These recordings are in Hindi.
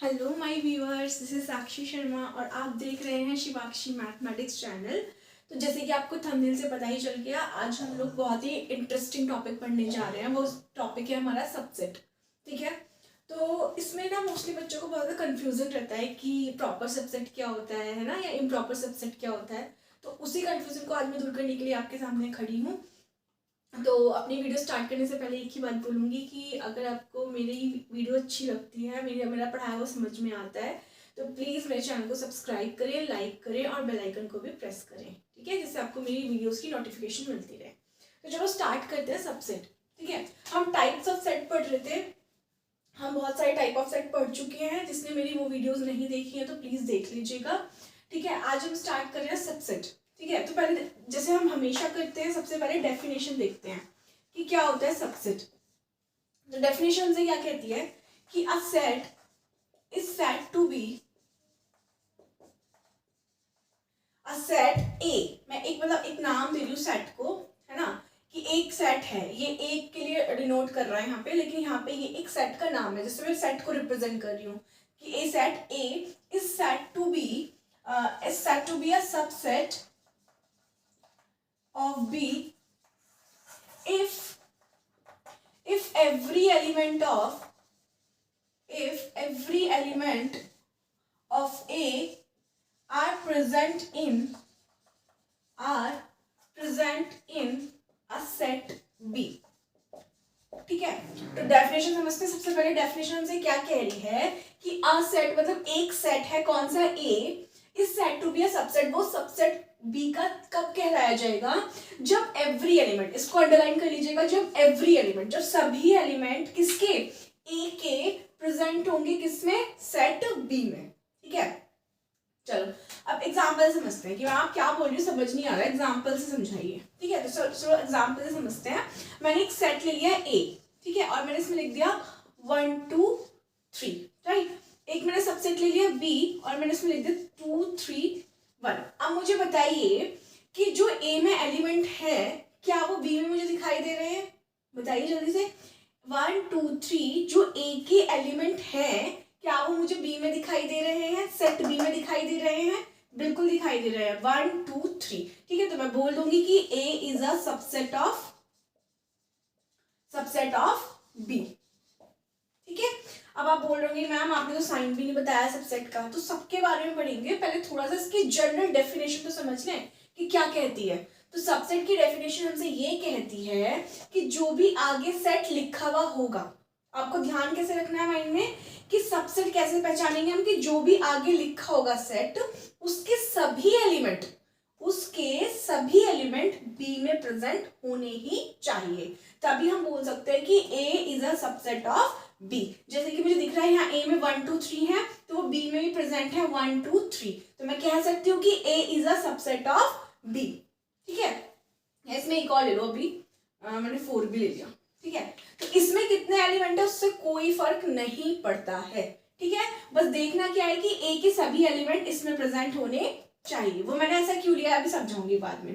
Hello my viewers, this is Sakshi Sharma और आप देख रहे हैं शिवाक्षी मैथमेटिक्स चैनल। तो जैसे कि आपको थंबनेल से पता ही चल गया, आज हम लोग बहुत ही इंटरेस्टिंग टॉपिक पढ़ने जा रहे हैं। वो टॉपिक है हमारा सबसेट। ठीक है, तो इसमें ना मोस्टली बच्चों को बहुत ज़्यादा कन्फ्यूजन रहता है कि प्रॉपर सबसेट क्या होता है ना, या इम्प्रॉपर सबसेट क्या होता है। तो उसी कन्फ्यूजन को आज मैं दूर करने के लिए आपके सामने खड़ी हूँ। तो अपनी वीडियो स्टार्ट करने से पहले एक ही बात बोलूँगी कि अगर आपको मेरी वीडियो अच्छी लगती है, मेरा पढ़ाया हुआ समझ में आता है, तो प्लीज़ मेरे चैनल को सब्सक्राइब करें, लाइक करें और बेल आइकन को भी प्रेस करें। ठीक है, जिससे आपको मेरी वीडियोस की नोटिफिकेशन मिलती रहे। तो चलो स्टार्ट करते हैं सबसेट। ठीक है, हम टाइप्स ऑफ सेट पढ़ रहे थे। हम बहुत सारे टाइप ऑफ सेट पढ़ चुके हैं। जिसने मेरी वो वीडियोज़ नहीं देखी है तो प्लीज़ देख लीजिएगा। ठीक है, आज हम स्टार्ट कर रहे हैं सबसेट। ठीक है, तो पहले जैसे हम हमेशा करते हैं, सबसे पहले डेफिनेशन देखते हैं कि क्या होता है सबसेट। तो डेफिनेशन से क्या कहती है कि a set is said to be a set A. मैं एक नाम दे रही हूँ सेट को, है ना, कि एक सेट है। ये एक के लिए डिनोट कर रहा है यहाँ पे, लेकिन यहाँ पे ये एक सेट का नाम है, जिससे मैं सेट को रिप्रेजेंट कर रही हूँ कि a set A is said to be a subset of B if every element of A are present in a set B। ठीक है, तो डेफिनेशन समझते हैं। सबसे पहले डेफिनेशन से क्या कह रही है कि अ सेट मतलब एक सेट है, कौन सा, A, is set to be a subset. वो सबसेट बी का कब कहलाया जाएगा, जब एवरी एलिमेंट, इसको अंडरलाइन कर लीजिएगा, जब एवरी एलिमेंट, जब सभी एलिमेंट किसके, ए के प्रेजेंट होंगे, किसमें, सेट बी में। ठीक है, चलो अब एग्जाम्पल समझते हैं कि आप क्या बोल रही हो, समझ नहीं आ रहा है, एग्जाम्पल से समझाइए। ठीक है, तो चलो एग्जाम्पल से समझते हैं। मैंने एक सेट ले लिया है ए, ठीक है, और मैंने इसमें लिख दिया 1 2 3, राइट। एक मैंने सबसेट ले लिया बी और मैंने इसमें लिख दिया 2 3 1। अब मुझे बताइए कि जो ए में एलिमेंट है, क्या वो बी में मुझे दिखाई दे रहे हैं? बताइए जल्दी से। 1 2 3 जो ए के एलिमेंट है, क्या वो मुझे बी में दिखाई दे रहे हैं, सेट बी में दिखाई दे रहे हैं? बिल्कुल दिखाई दे रहे हैं, 1 2 3। ठीक है, तो मैं बोल दूंगी कि A is a subset of B. ठीक है, अब आप बोल रहे मैम आपने तो साइन भी नहीं बताया सबसेट का। तो सबके बारे में पढ़ेंगे, पहले थोड़ा सा इसकी जनरल डेफिनेशन तो समझ लें कि क्या कहती है। तो सबसेट की डेफिनेशन हमसे ये कहती है कि जो भी आगे सेट लिखा हुआ होगा, आपको ध्यान कैसे रखना है माइंड में कि सबसेट कैसे पहचानेंगे हम, कि जो भी आगे लिखा होगा सेट, उसके सभी एलिमेंट बी में प्रेजेंट होने ही चाहिए। तभी हम बोल सकते हैं कि A is a subset of B. जैसे कि मुझे दिख रहा है यहाँ ए में 1 2 3 है, तो वो बी में भी प्रेजेंट है 1 2 3। तो मैं कह सकती हूँ कि A is a subset of B. ठीक है, इसमें एक और ले लो, अभी मैंने 4 भी ले लिया। ठीक है, तो इसमें कितने एलिमेंट है उससे कोई फर्क नहीं पड़ता है। ठीक है, बस देखना क्या है कि ए के सभी एलिमेंट इसमें प्रेजेंट होने चाहिए। वो मैंने ऐसा क्यों लिया अभी समझाऊंगी बाद में।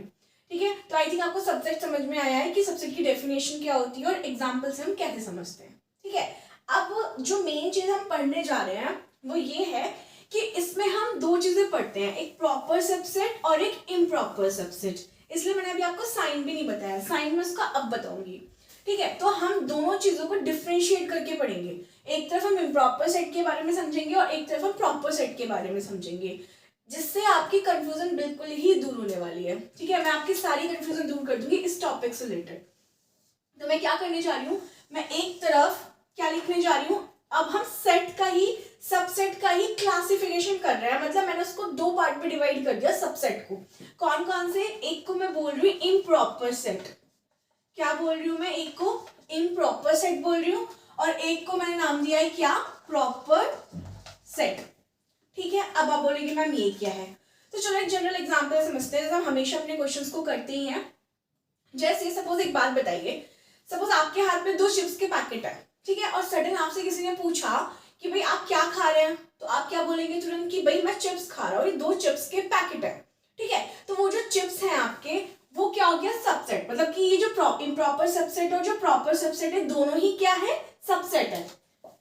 ठीक है, तो आई थिंक आपको सबसेट समझ में आया है कि सबसेट की डेफिनेशन क्या होती है और एग्जाम्पल से हम कैसे समझते हैं। ठीक है, अब जो मेन चीज हम पढ़ने जा रहे हैं वो ये है कि इसमें हम दो चीजें पढ़ते हैं, एक प्रॉपर सबसेट और एक इम्प्रॉपर सबसेट। इसलिए मैंने अभी आपको साइन भी नहीं बताया, साइन में उसका अब बताऊंगी। ठीक है, तो हम दोनों चीजों को डिफ्रेंशिएट करके पढ़ेंगे। एक तरफ हम इम्प्रॉपर सेट के बारे में समझेंगे और एक तरफ हम प्रॉपर सेट के बारे में समझेंगे, जिससे आपकी कंफ्यूजन बिल्कुल ही दूर होने वाली है। ठीक है, मैं आपकी सारी कंफ्यूजन दूर कर दूंगी इस टॉपिक से रिलेटेड। तो मैं क्या करने जा रही हूँ, मैं एक तरफ क्या लिखने जा रही हूँ, अब हम सेट का ही, सबसेट का ही क्लासिफिकेशन कर रहे हैं। मतलब मैंने उसको दो पार्ट में डिवाइड कर दिया सबसेट को। कौन कौन से, एक को मैं बोल रही हूँ इम्प्रॉपर सेट। क्या बोल रही हूँ मैं, एक को इम्प्रॉपर सेट बोल रही हूँ और एक को मैंने नाम दिया है क्या, प्रॉपर सेट। ठीक है, अब आप बोलेंगे मैम ये क्या है। तो चलो एक जनरल एग्जांपल समझते हैं, जैसे हम हमेशा अपने क्वेश्चंस को करते ही हैं। जैसे सपोज एक बात बताइए, सपोज आपके हाथ में 2 चिप्स के पैकेट है, ठीक है, और सडन आपसे किसी ने पूछा कि भाई आप क्या खा रहे हैं, तो आप क्या बोलेंगे तुरंत कि भाई मैं चिप्स खा रहा हूँ, ये 2 चिप्स के पैकेट है। ठीक है, तो वो जो चिप्स हैं आपके, वो क्या हो गया, सबसेट। मतलब कि ये जो इम्प्रॉपर सबसेट और जो प्रॉपर सबसेट है, दोनों ही क्या है, सबसेट है।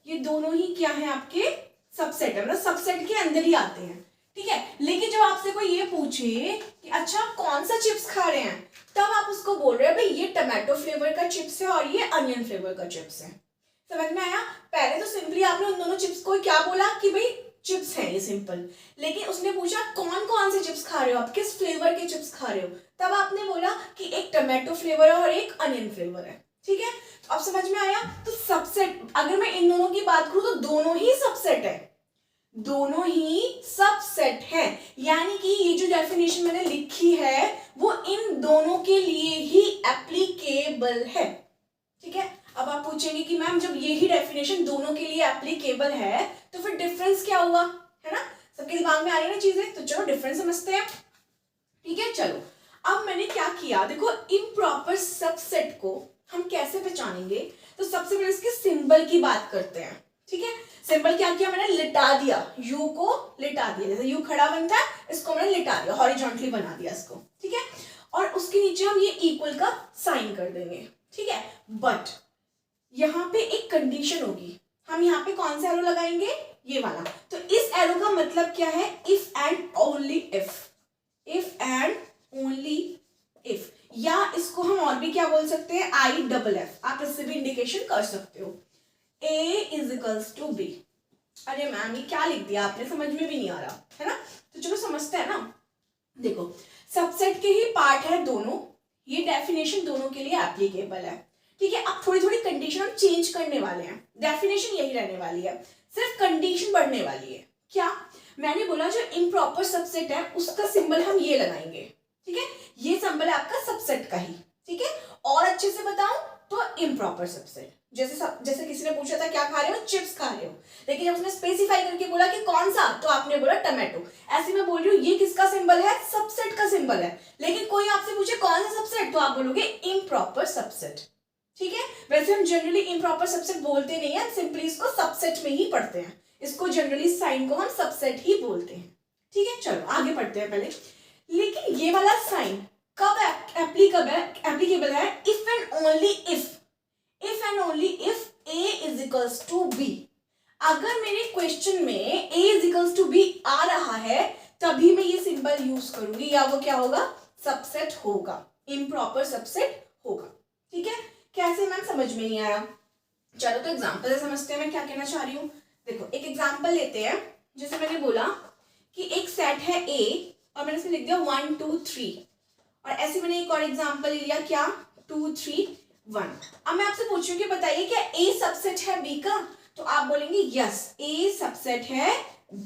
ये दोनों ही क्या है आपके सबसेट है, मतलब सबसेट के अंदर ही आते हैं, ठीक है। लेकिन जब आपसे कोई ये पूछे कि अच्छा आप कौन सा चिप्स खा रहे हैं, तब आप उसको बोल रहे हैं भाई ये टमाटो फ्लेवर का चिप्स है और ये अनियन फ्लेवर का चिप्स है। समझ में आया? पहले तो सिंपली आपने उन दोनों चिप्स को क्या बोला कि भाई चिप्स है ये, सिंपल। लेकिन उसने पूछा कौन कौन से चिप्स खा रहे हो आप, किस फ्लेवर के चिप्स खा रहे हो, तब आपने बोला कि एक टमाटो फ्लेवर है और एक अनियन फ्लेवर है, ठीक है। तो अब समझ में आया? तो सबसेट, अगर मैं इन दोनों की बात करूं तो दोनों ही सबसेट है, दोनों ही सबसेट है। यानी कि ये जो डेफिनेशन मैंने लिखी है वो इन दोनों के लिए ही एप्लीकेबल है, ठीक है। अब आप पूछेंगे कि मैम जब ये ही डेफिनेशन दोनों के लिए एप्लीकेबल है तो फिर डिफरेंस क्या हुआ, है ना? सबके दिमाग में आ रही है ना चीजें, तो चलो डिफरेंस समझते हैं, ठीक है। चलो अब मैंने क्या किया, देखो इम्प्रॉपर सबसेट को हम कैसे पहचानेंगे, तो सबसे पहले इसके सिंबल की बात करते हैं, ठीक है। सिंबल क्या किया मैंने, लिटा दिया, यू को लिटा दिया, जैसे यू खड़ा बनता है इसको मैंने लिटा दिया, हॉरिजॉन्टली बना दिया इसको, ठीक है। और उसके नीचे हम ये इक्वल का साइन कर देंगे, ठीक है। बट यहाँ पे एक कंडीशन होगी, हम यहाँ पे कौन सा एरो लगाएंगे, ये वाला। तो इस एरो का मतलब क्या है, if and only if, if and only if, या इसको हम और भी क्या बोल सकते हैं, IFF, आप इससे भी इंडिकेशन कर सकते हो। A = B। अरे मैम ये क्या लिख दिया आपने, समझ में भी नहीं आ रहा है ना, तो चलो समझते हैं ना। देखो सबसेट के ही पार्ट है दोनों, ये डेफिनेशन दोनों के लिए एप्लीकेबल है, ठीक है। अब थोड़ी थोड़ी कंडीशन हम चेंज करने वाले हैं, डेफिनेशन यही रहने वाली है, सिर्फ कंडीशन बढ़ने वाली है। क्या मैंने बोला, जो इम्प्रॉपर सबसेट है उसका सिंबल हम ये लगाएंगे, ठीक है। ये सिंबल है आपका सबसेट का ही, ठीक है। और अच्छे से बताऊं तो इम्प्रॉपर सबसेट, जैसे किसी ने पूछा था क्या खा रहे हो, चिप्स खा रहे हो, लेकिन जब उसने स्पेसिफाई करके बोला कि कौन सा, तो आपने बोला टमाटो। ऐसे मैं बोल रही हूँ ये किसका सिंबल है, सबसेट का सिंबल है। लेकिन कोई आपसे पूछे कौन सा सबसेट, तो आप बोलोगे इम्प्रॉपर सबसेट, ठीक है। वैसे हम जनरली इम्प्रॉपर सबसेट बोलते नहीं है, सिंपली इसको सबसेट में ही पढ़ते हैं, इसको जनरली साइन को हम सबसेट ही बोलते हैं, ठीक है। चलो आगे पढ़ते हैं पहले। लेकिन ये वाला साइन कब एप्लीकेबल है, if and only if A = B। अगर मेरे क्वेश्चन में A = B आ रहा है तभी मैं ये सिंबल यूज करूंगी, या वो क्या होगा, सबसेट होगा, इम्प्रॉपर सबसेट होगा, ठीक है। कैसे मैम समझ में नहीं आया, चलो तो एग्जांपल से समझते हैं मैं क्या कहना चाह रही हूँ। देखो एक एग्जांपल लेते हैं, जैसे मैंने बोला कि एक सेट है A और मैंने इसमें लिख दिया 1 2 3, और ऐसे मैंने एक और एग्जांपल ले लिया, क्या 2 3 1। अब मैं आपसे पूछूंगी बताइए क्या A सबसेट है B का, तो आप बोलेंगे यस A सबसेट है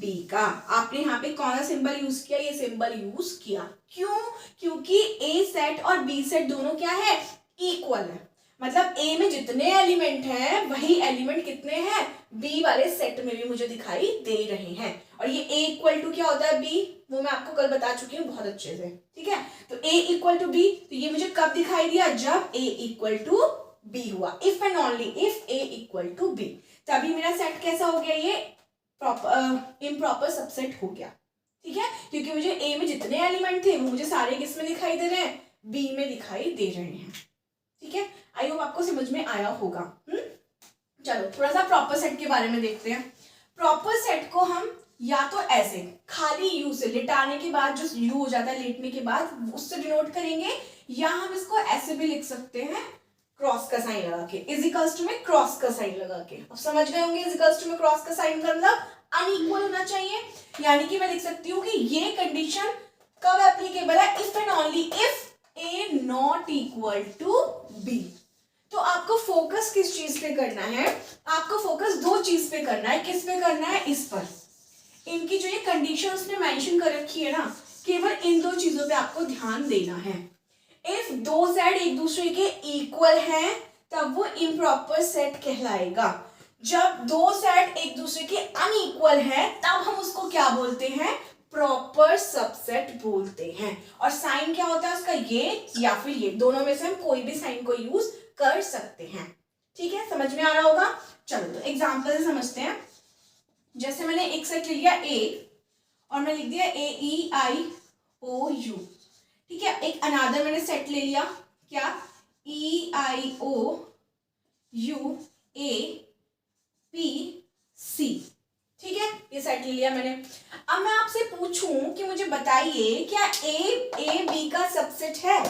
B का। आपने यहाँ पे कौन सा सिंबल यूज किया, ये सिंबल यूज किया, क्यों, क्योंकि A सेट और B सेट दोनों क्या है, इक्वल है। मतलब A में जितने एलिमेंट हैं वही एलिमेंट कितने हैं, B वाले सेट में भी मुझे दिखाई दे रहे हैं। और ये A = क्या होता है, B, वो मैं आपको कल बता चुकी हूँ बहुत अच्छे से, ठीक है। तो A = B, तो ये मुझे कब दिखाई दिया, जब A = B हुआ, if and only if A = B, तभी मेरा सेट कैसा हो गया, ये इम्प्रॉपर सबसेट हो गया, ठीक है। क्योंकि मुझे A में जितने एलिमेंट थे वो मुझे सारे किस में दिखाई दे रहे हैं, B में दिखाई दे रहे हैं, ठीक है। आई होप आपको समझ में आया होगा। चलो थोड़ा सा प्रॉपर सेट के बारे में देखते हैं। प्रॉपर सेट को हम या तो ऐसे खाली यू से, लिटाने के बाद जो यू हो जाता है लेटने के बाद, उससे डिनोट करेंगे, या हम इसको ऐसे भी लिख सकते हैं, क्रॉस का साइन लगा के, इजिकल्स टू में क्रॉस का साइन लगा के। अब समझ गए होंगे इजिकल्स टू में क्रॉस का साइन का मतलब अनइक्वल होना चाहिए, यानी कि मैं लिख सकती हूँ कि ये कंडीशन कब एप्लीकेबल है, if and only if A ≠ B। तो आपको फोकस किस चीज पे करना है, आपको फोकस दो चीज पे करना है, किस पे करना है, इस पर, इनकी जो ये कंडीशन उसने मेंशन कर रखी है ना, केवल इन दो चीजों पे आपको ध्यान देना है। इफ दो सेट एक दूसरे के इक्वल हैं तब वो इम्प्रॉपर सेट कहलाएगा, जब दो सेट एक दूसरे के अनइक्वल हैं तब हम उसको क्या बोलते हैं, प्रॉपर सबसेट बोलते हैं। और साइन क्या होता है उसका, ये या फिर ये, दोनों में से हम कोई भी साइन को यूज कर सकते हैं, ठीक है। समझ में आ रहा होगा। चलो तो एग्जांपल से समझते हैं। जैसे मैंने एक सेट ले लिया A और मैं लिख दिया AEIOU, ठीक है। एक अनादर मैंने सेट ले लिया, क्या, EIOUAPC, ठीक है। सेट ले लिया मैंने। अब मैं आपसे पूछूं कि मुझे बताइए क्या ए बी का सबसेट है।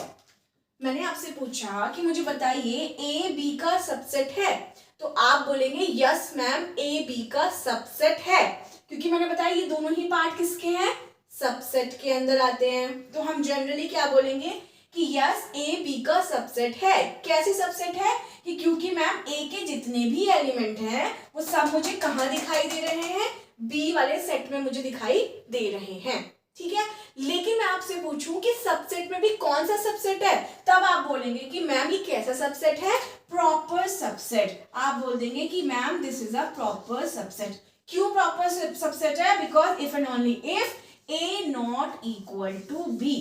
मैंने आपसे पूछा कि मुझे बताइए ए बी का सबसेट है, तो आप बोलेंगे यस मैम ए बी का सबसेट है, क्योंकि मैंने बताया ये दोनों ही पार्ट किसके हैं, सबसेट के अंदर आते हैं। तो हम जनरली क्या बोलेंगे कि यस ए बी का सबसेट है। कैसे सबसेट है कि क्योंकि मैम ए के जितने भी एलिमेंट हैं वो सब मुझे कहाँ दिखाई दे रहे हैं, बी वाले सेट में मुझे दिखाई दे रहे हैं। ठीक है, लेकिन मैं आपसे पूछूं कि सबसेट में भी कौन सा सबसेट है, तब आप बोलेंगे कि मैम ये कैसा सबसेट है, प्रॉपर सबसेट। आप बोल देंगे कि ma'am this is a proper subset. क्यों प्रॉपर सबसेट है, because if and only if A not equal to B,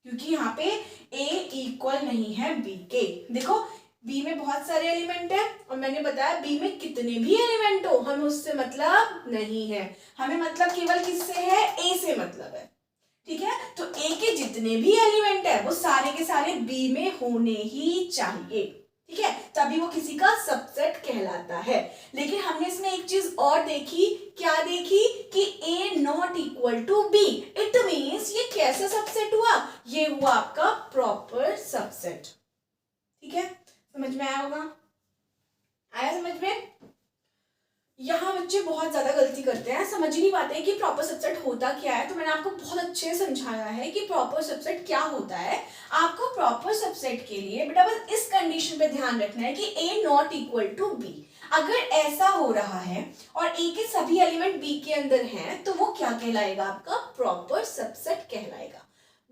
क्योंकि यहाँ पे ए इक्वल नहीं है बी के। देखो बी में बहुत सारे एलिमेंट है और मैंने बताया बी में कितने भी एलिमेंट हो हमें उससे मतलब नहीं है, हमें मतलब केवल किससे है, ए से मतलब है। ठीक है, तो ए के जितने भी एलिमेंट है वो सारे के सारे बी में होने ही चाहिए। ठीक है, तभी वो किसी का सबसेट कहलाता है। लेकिन हमने इसमें एक चीज और देखी, क्या देखी कि A not equal to B, it means ये कैसा सबसेट हुआ, ये हुआ आपका प्रॉपर सबसेट। ठीक है, समझ में आया होगा, आया समझ में। यहाँ बच्चे बहुत ज्यादा गलती करते हैं, समझ ही नहीं पाते कि प्रॉपर सबसेट होता क्या है। तो मैंने आपको बहुत अच्छे से समझाया है कि प्रॉपर सबसेट क्या होता है। आपको प्रॉपर सबसेट के लिए बेटा बस इस कंडीशन पे ध्यान रखना है कि A not equal to B. अगर ऐसा हो रहा है और ए के सभी एलिमेंट बी के अंदर हैं तो वो क्या कहलाएगा, आपका प्रॉपर सबसेट कहलाएगा।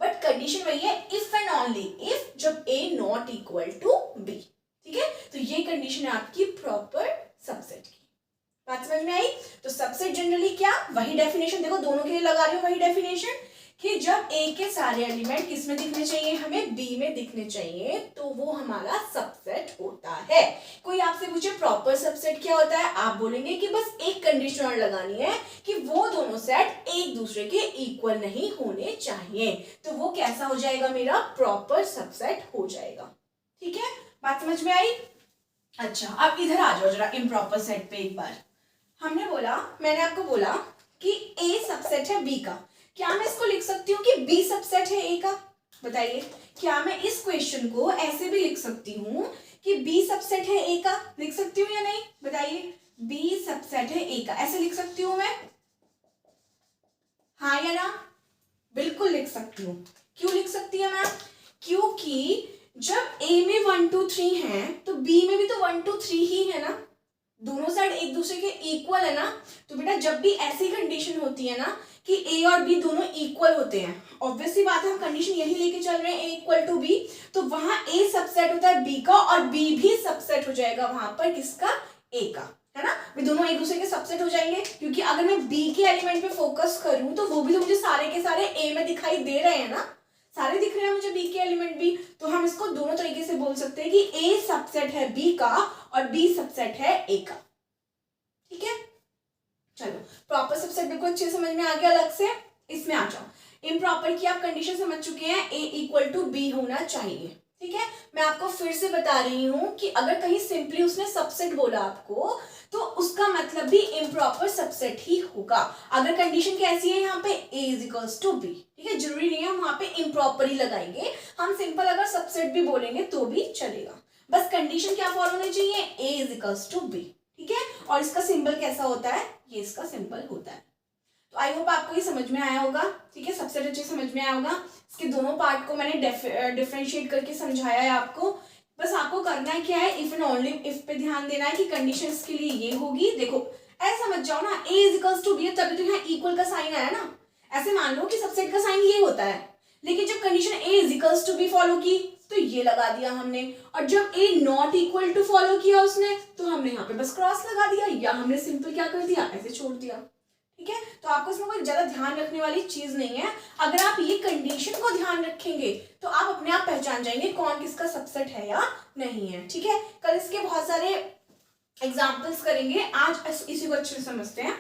बट कंडीशन वही है, इफ एंड ओनली इफ, जब ए नॉट इक्वल टू बी। ठीक है, तो ये कंडीशन है आपकी प्रॉपर सबसेट की। बात समझ में आई। तो सबसेट जनरली क्या, वही डेफिनेशन, देखो दोनों के लिए लगा रही हूँ वही डेफिनेशन, कि जब ए के सारे एलिमेंट किस में दिखने चाहिए, हमें बी में दिखने चाहिए, तो वो हमारा सबसेट होता है। कोई आपसे पूछे प्रॉपर सबसेट क्या होता है, आप बोलेंगे कि बस एक कंडीशन और लगानी है कि वो दोनों सेट एक दूसरे के इक्वल नहीं होने चाहिए, तो वो कैसा हो जाएगा, मेरा प्रॉपर सबसेट हो जाएगा। ठीक है, बात समझ में आई। अच्छा, अब इधर आ जाओ जरा इम्प्रॉपर सेट पे एक बार। हमने बोला, मैंने आपको बोला कि ए सबसेट है बी का, क्या मैं इसको लिख सकती हूँ कि बी सबसेट है ए का, बताइए। क्या मैं इस क्वेश्चन को ऐसे भी लिख सकती हूँ कि बी सबसेट है ए का, लिख सकती हूँ या नहीं, बताइए। बी सबसेट है ए का, ऐसे लिख सकती हूँ मैं, हाँ या ना, बिल्कुल लिख सकती हूँ। क्यों लिख सकती है मैम, क्योंकि जब ए में 1 2 3 है तो बी में भी तो 1 2 3 ही है ना, दोनों साइड एक दूसरे के इक्वल है ना। तो बेटा जब भी ऐसी कंडीशन होती है ना कि ए और बी दोनों इक्वल होते हैं, ऑब्वियसली बात है हम कंडीशन यही लेके चल रहे हैं ए इक्वल टू बी, तो वहां ए सबसेट होता है बी का और बी भी सबसेट हो जाएगा वहां पर किसका, ए का, है ना। वे दोनों एक दूसरे के सबसेट हो जाएंगे, क्योंकि अगर मैं बी के एलिमेंट पे फोकस करूं तो वो भी तो मुझे सारे के सारे ए में दिखाई दे रहे हैं ना, सारे दिख रहे हैं मुझे बी के एलिमेंट भी, तो हम इसको दोनों तरीके से बोल सकते हैं कि ए सबसेट है बी का और बी सबसेट है ए का। ठीक है, चलो प्रॉपर सबसेट बिल्कुल अच्छे समझ में आ गया, अलग से इसमें आ जाओ। इम्प्रॉपर की आप कंडीशन समझ चुके हैं, ए इक्वल टू बी होना चाहिए। ठीक है, मैं आपको फिर से बता रही हूं कि अगर कहीं सिंपली उसने सबसेट बोला आपको तो उसका मतलब भी इम्प्रॉपर सबसेट ही होगा। अगर कंडीशन कैसी है यहाँ पे a is equals to B, ठीक है, जरूरी नहीं है हम वहां पे इम्प्रॉपर ही लगाएंगे, हम सिंपल अगर सबसेट भी बोलेंगे तो भी चलेगा। बस कंडीशन क्या फॉलो होनी चाहिए, a is equals to B. ठीक है, और इसका सिंबल कैसा होता है, ये इसका सिंबल होता है। तो आई होप आपको ये समझ में आया होगा। ठीक है, सबसेट अच्छे समझ में आया होगा। इसके दोनों पार्ट को मैंने डिफरेंशिएट करके समझाया है आपको। बस आपको करना है क्या है, इफ एंड ओनली इफ पे ध्यान देना है कि कंडीशन इसके लिए ये होगी। देखो ऐसा समझ जाओ ना, a is equals to B, तभी तो यहाँ इक्वल का साइन आया ना। ऐसे मान लो कि सबसेट का साइन ये होता है, लेकिन जब condition a is equals to B follow की तो ये लगा दिया हमने, और जब a not equal to follow किया उसने तो हमने यहाँ पे बस क्रॉस लगा दिया, या हमने सिंपल क्या कर दिया, ऐसे छोड़ दिया। ठीक है, तो आपको इसमें कोई ज्यादा ध्यान रखने वाली चीज नहीं है। अगर आप ये कंडीशन को ध्यान रखेंगे तो आप अपने आप पहचान जाएंगे कौन किसका सबसेट है या नहीं है। ठीक है, कल इसके बहुत सारे एग्जाम्पल्स करेंगे, आज इसी को अच्छे से समझते हैं।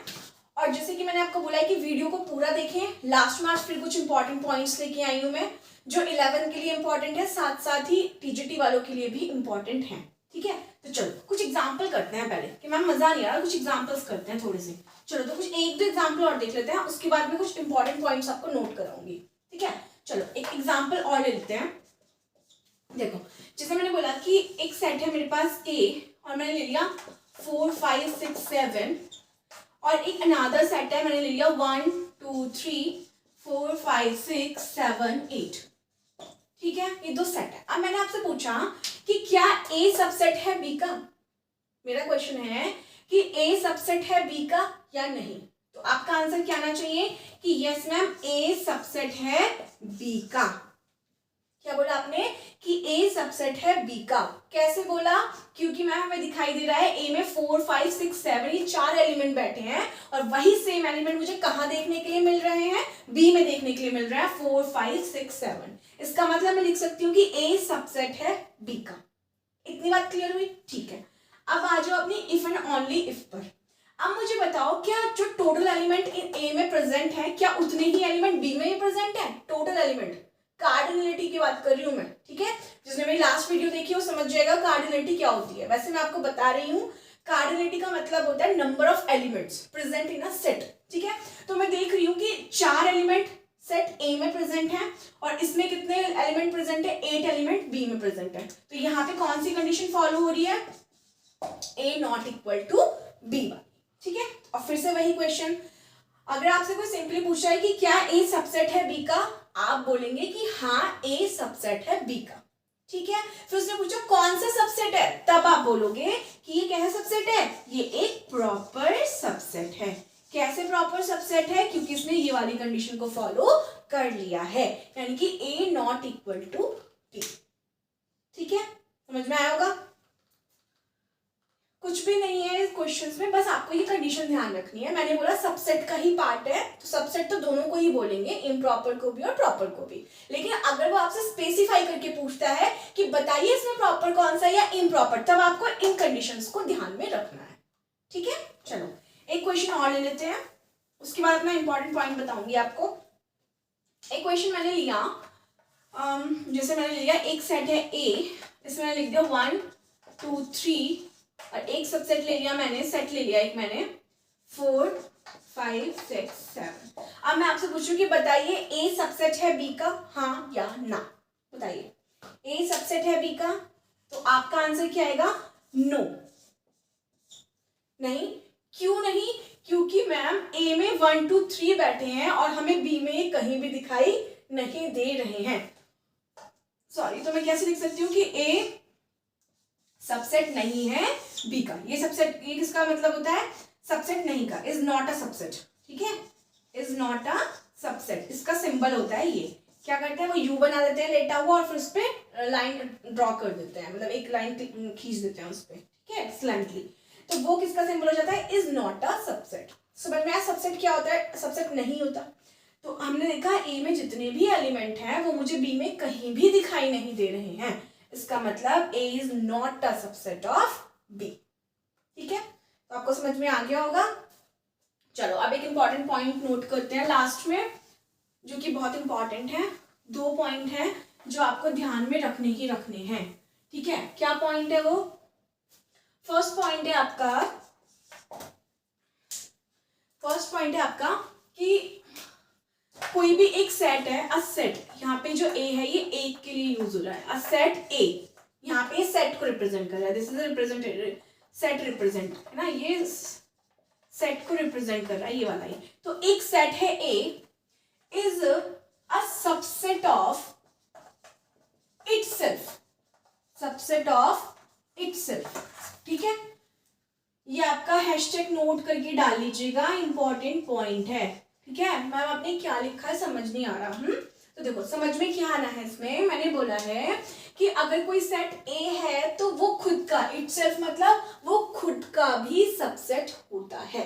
और जैसे कि मैंने आपको बोला है कि वीडियो को पूरा देखें, लास्ट में फिर कुछ इंपॉर्टेंट पॉइंट्स लेके आई हूँ मैं, जो 11 के लिए इंपॉर्टेंट है, साथ साथ ही टीजीटी वालों के लिए भी इंपॉर्टेंट है। ठीक है, तो चलो कुछ एग्जाम्पल करते हैं पहले कि मैम मजा नहीं आ रहा, कुछ एग्जाम्पल्स करते हैं थोड़े से। चलो तो कुछ एक दो एग्जाम्पल और देख लेते हैं, उसके बाद में कुछ इंपॉर्टेंट पॉइंट्स आपको नोट कराऊंगी, ठीक है। चलो एक एग्जाम्पल और ले लेते हैं। देखो जैसे मैंने बोला कि एक सेट है मेरे पास A और मैंने ले लिया 4 5 6 7, और एक अनादर सेट है, मैंने ले लिया 1 2 3 4 5 6 7 8, ठीक है। ये दो सेट है। अब मैंने आपसे पूछा कि क्या A सबसेट है B का। मेरा क्वेश्चन है कि A सबसेट है B का या नहीं। तो आपका आंसर क्या आना चाहिए कि यस मैम A सबसेट है B का। क्या बोला आपने कि A सबसेट है B का। कैसे बोला? क्योंकि मैम हमें दिखाई दे रहा है A में 4 5 6 7 ये 4 एलिमेंट बैठे हैं, और वही सेम एलिमेंट मुझे कहाँ देखने के लिए मिल रहे हैं? B में देखने के लिए मिल रहा है 4 5 6 7। इसका मतलब मैं लिख सकती हूँ कि A सबसेट है B का। इतनी बात क्लियर हुई? ठीक है। अब आ जाओ अपनी इफ एंड ओनली इफ पर। अब मुझे बताओ क्या जो टोटल एलिमेंट इन A में प्रेजेंट है क्या उतने ही एलिमेंट B में भी प्रेजेंट है? टोटल एलिमेंट, कार्डिनलिटी की बात कर रही हूं मैं, ठीक है। जिसने मेरी लास्ट वीडियो देखी वो समझ जाएगा कार्डिनलिटी क्या होती है। वैसे मैं आपको बता रही हूँ, कार्डिनलिटी का मतलब होता है number of elements present in a set, ठीक है। तो मैं देख रही हूँ कि 4 एलिमेंट सेट A में प्रेजेंट है, और इसमें कितने एलिमेंट प्रेजेंट है? 8 एलिमेंट B में प्रेजेंट है। तो यहाँ पे कौन सी कंडीशन फॉलो हो रही है? A not equal to B वाली, ठीक है। और फिर से वही क्वेश्चन, अगर आपसे कोई सिंपली पूछा है कि क्या A सबसेट है B का, आप बोलेंगे कि हाँ A सबसेट है B का, ठीक है। फिर उसने पूछा कौन सा सबसेट है, तब आप बोलोगे कि ये कैसा सबसेट है? ये एक प्रॉपर सबसेट है। कैसे प्रॉपर सबसेट है? क्योंकि इसने ये वाली कंडीशन को फॉलो कर लिया है, यानी कि A not equal to B, ठीक है। समझ में आया होगा? कुछ भी नहीं है इस क्वेश्चंस में, बस आपको ये कंडीशन ध्यान रखनी है। मैंने बोला सबसेट का ही पार्ट है, तो सबसेट तो दोनों को ही बोलेंगे, इम्प्रॉपर को भी और प्रॉपर को भी। लेकिन अगर वो आपसे स्पेसिफाई करके पूछता है कि बताइए इसमें प्रॉपर कौन सा या इम्प्रॉपर, तब आपको इन कंडीशंस को ध्यान में रखना है, ठीक है। चलो एक क्वेश्चन और ले लेते हैं, उसके बाद अपना इंपॉर्टेंट पॉइंट बताऊंगी आपको। एक क्वेश्चन मैंने लिया, जैसे मैंने लिया एक सेट है A, इसमें मैंने लिख दिया 1 2 3, और एक सबसेट ले लिया मैंने, सेट ले लिया एक मैंने 4 5 6 7। अब मैं आपसे पूछूं कि बताइए A सबसेट है B का, हाँ या ना? बताइए A सबसेट है B का, तो आपका आंसर क्या आएगा? नो। नहीं, क्यों नहीं? क्योंकि मैम A में 1 2 3 बैठे हैं और हमें B में कहीं भी दिखाई नहीं दे रहे हैं। सॉरी, तो मैं कैसे लिख सकती हूँ कि A सबसेट नहीं है B का। ये सबसेट, ये किसका मतलब होता है? सबसेट नहीं का, इज नॉट अ सबसेट, ठीक है। इज नॉट अ सबसेट, इसका सिंबल होता है ये। क्या करते हैं वो U बना देते हैं लेटा हुआ, और फिर उस पर लाइन ड्रॉ कर देते हैं, मतलब एक लाइन खींच देते हैं उस पर, ठीक है, स्लैंटली। तो वो किसका सिंबल हो जाता है? Is not a subset. समझ में आया सबसेट क्या होता है? सबसेट नहीं होता। तो हमने देखा A में जितने भी एलिमेंट हैं वो मुझे B में कहीं भी दिखाई नहीं दे रहे हैं, इसका मतलब A is not a subset of B, ठीक है। तो आपको समझ में आ गया होगा। चलो अब एक इंपॉर्टेंट पॉइंट नोट करते हैं लास्ट में, जो कि बहुत इंपॉर्टेंट है। 2 पॉइंट हैं जो आपको ध्यान में रखने ही रखने हैं, ठीक है। क्या पॉइंट है वो? फर्स्ट पॉइंट है आपका कि कोई भी एक सेट है, अ सेट, यहाँ पे जो A है ये एक के लिए यूज हो रहा है, अ सेट A, यहाँ पे सेट को रिप्रेजेंट कर रहा है, this is representative set, represent है ना, ये सेट को रिप्रेजेंट कर रहा है ये वाला ही। तो एक सेट है A is a subset of itself, subset of itself, ठीक है। ये आपका हैशटैग नोट करके डाल लीजिएगा, इंपॉर्टेंट पॉइंट है, ठीक है। मैम आपने क्या लिखा है समझ नहीं आ रहा। तो देखो समझ में क्या आना है इसमें, मैंने बोला है कि अगर कोई सेट A है तो वो खुद का, इटसेल्फ मतलब वो खुद का भी सबसेट होता है।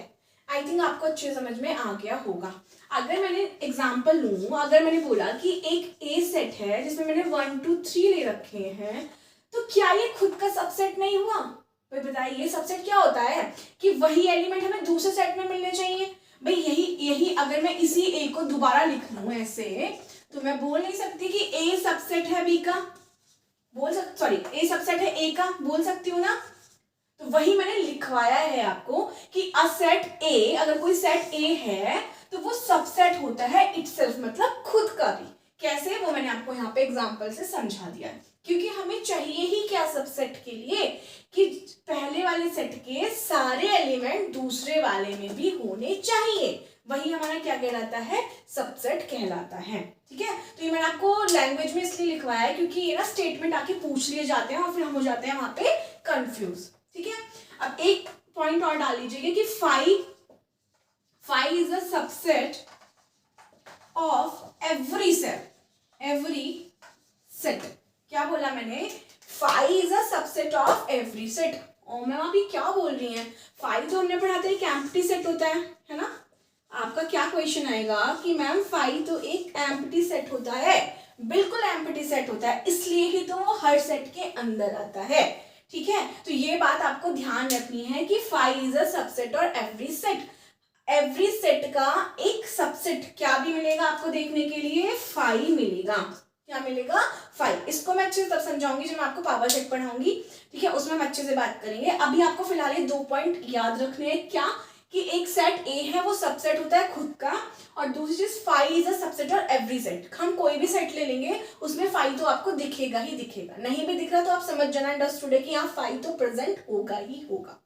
आई थिंक आपको अच्छे समझ में आ गया होगा। अगर मैंने एग्जांपल लूं, अगर मैंने बोला कि एक A सेट है जिसमें मैंने 1 2 3 ले रखे हैं, तो क्या ये खुद का सबसेट नहीं हुआ? भाई बताइए सबसेट क्या होता है? कि वही एलिमेंट हमें दूसरे सेट में मिलने चाहिए। भाई यही अगर मैं इसी A को दोबारा लिख लूं ऐसे, तो मैं बोल नहीं सकती कि A सबसेट है B का, बोल सकती, सॉरी A सबसेट है A का, बोल सकती हूँ ना? तो वही मैंने लिखवाया है आपको कि अ सेट ए, अगर कोई सेट ए है तो वो सबसेट होता है इटसेल्फ, मतलब खुद का भी। कैसे, वो मैंने आपको यहाँ पे एग्जांपल से समझा दिया है। क्योंकि हमें चाहिए ही क्या सबसेट के लिए, कि पहले वाले सेट के सारे एलिमेंट दूसरे वाले में भी होने चाहिए। वही हमारा क्या कहलाता है, सबसेट कहलाता है। ठीक है, तो ये मैंने आपको लैंग्वेज में इसलिए लिखवाया है क्योंकि ये ना स्टेटमेंट आके पूछ लिए जाते हैं और फिर हम हो जाते हैं वहां पे कंफ्यूज। ठीक है, अब एक पॉइंट और डाल लीजिएगा कि five is a subset of every set. क्या बोला मैंने, five is a subset of every set. और मैम अभी क्या बोल रही हैं, फाइव तो हमने पढ़ा था एक एम्प्टी सेट होता है ना। आपका क्या क्वेश्चन आएगा कि मैम फाइव तो एक एम्प्टी सेट होता है। बिल्कुल एम्प्टी सेट होता है, इसलिए ही तो वो हर सेट के अंदर आता है। ठीक है, तो ये बात आपको ध्यान रखनी है कि फाइव इज अ सबसेट और एवरी सेट का एक सबसेट क्या भी मिलेगा आपको देखने के लिए, फाइव मिलेगा। क्या मिलेगा, फाइव। इसको मैं अच्छे से तब समझाऊंगी जब मैं आपको पावर सेट पढ़ाऊंगी। ठीक है, उसमें हम अच्छे से बात करेंगे। अभी आपको फिलहाल ये 2 पॉइंट याद रखने हैं, क्या कि एक सेट ए है वो सबसेट होता है खुद का, और दूसरी चीज फाइव इज अ सबसेट और एवरी सेट। हम कोई भी सेट ले लेंगे उसमें फाइव तो आपको दिखेगा ही दिखेगा, नहीं भी दिख रहा तो आप समझ जाना अंडरस्टूड है कि यहाँ फाइव तो प्रेजेंट होगा ही होगा।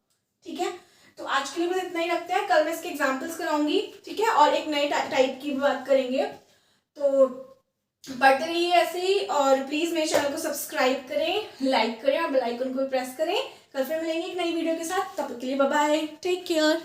ठीक है, तो आज के लिए बस इतना ही रखते हैं। कल मैं इसके एग्जाम्पल्स कराऊंगी। ठीक है, और एक नए टाइप की भी बात करेंगे। तो पढ़ते रहिए ऐसे ही, और प्लीज मेरे चैनल को सब्सक्राइब करें, लाइक करें और बेल आइकन को भी प्रेस करें। कल फिर मिलेंगे एक नई वीडियो के साथ, तब तक के लिए बाय बाय, टेक केयर।